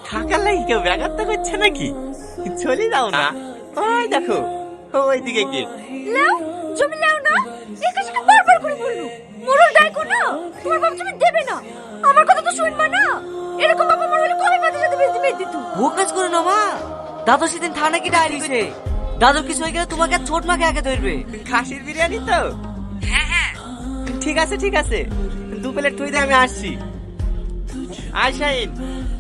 থাকার লাগি কেউ ব্যাঘাত করছে নাকি? চলে যাও না, ওই দেখো ওইদিকে কি লাও জমি লাও না, একা সেটা বারবার করে বললু। মোরল ডাইকো না, তোমার বাপ জমি দেবে না। আমার কথা তো শুনবা না। এরকম বাবা মোর হলে কবে বাদের সাথে বেঁধে দিত। ও কাজ করো না মা। দাদু সেদিন থানা কি ডায়েরি দিছে। দাদুর কিছু হয়ে গেলে তোমাকে আর ছোট মাকে আগে ধরবে। খাসির বিরিয়ানি তো? হ্যাঁ হ্যাঁ ঠিক আছে ঠিক আছে, 2 প্লেট থুই দে, আমি আসছি। আয় শাহিন,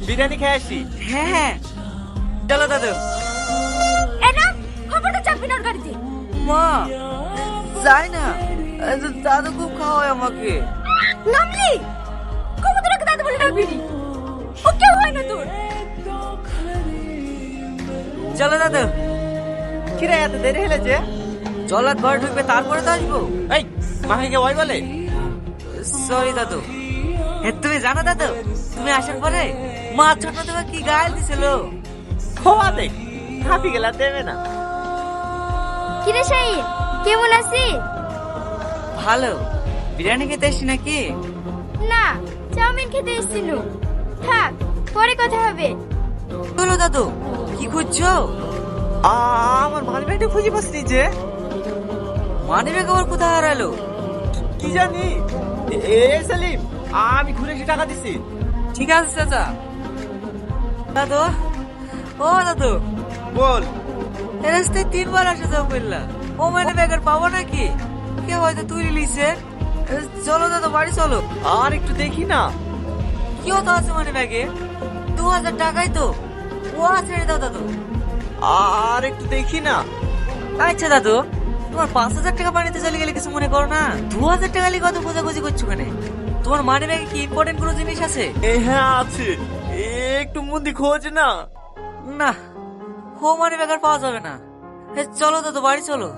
বিরিয়ানি খেয়ে আসি। হ্যাঁ হ্যাঁ চলো দাদু। এনা খবরটা চাপবি না ওর গাড়িতে। মা যাই না, দাদু খুব খাওয়ায় আমাকে। নামলি কবে তোকে দাদু বলে ডাকবি নি? ও কেউ হয় না তোর। চলো দাদু। কিরে এত দেরি হলে যে? চলো ঘরে ঢুকবে তারপরে তো আসবো। এই মাকে ওই বলে? সরি দাদু। তুমি জানো দাদু, তুমি আসার পরে মা ছোট তোমাকে কি গাল দিছিল। খোয়া দেখ, হাঁপি গেলা দেবে না। কিরে শাহিন, কেমন আছিস? ভালো। বিরিয়ানি খেতে এসছি নাকি? না, চাউমিন খেতে এসেছিল। থাক, পরে কথা হবে। চলো দাদু। কি খুঁজছো? আমার মানি ব্যাগটা খুঁজে পাচ্ছি যে। মানি ব্যাগ আবার কোথায় হারালো? কি জানি। এ সেলিম, আমি ঘুরে এসে টাকা দিছি। ঠিক আছে চাচা। দাদু, ও দাদু, বল। এ রাস্তায় 3 বার আসা যাওয়া করলাম। ও মানি ব্যাগ আর পাবো নাকি? কে হয়তো তুলে লিছে। চলো দাদু বাড়ি চলো। আর একটু দেখি না। কি হতো আছে মানি ব্যাগে? 2000 টাকাই তো। ও ছেড়ে দাও দাদু। আর একটু দেখি না। আচ্ছা দাদু, তোমার 5000 টাকা পানিতে চলে গেলে কিছু মনে করো না। 2000 টাকা লিখে কত খোঁজাখুঁজি করছো কেন? তোমার মানি ব্যাগে কি ইম্পর্টেন্ট কোনো জিনিস আছে? হ্যাঁ আছে, একটু মন্দি খোঁজ না। না, ও মানি ব্যাগ আর পাওয়া যাবে না। চলো দাদু বাড়ি চলো।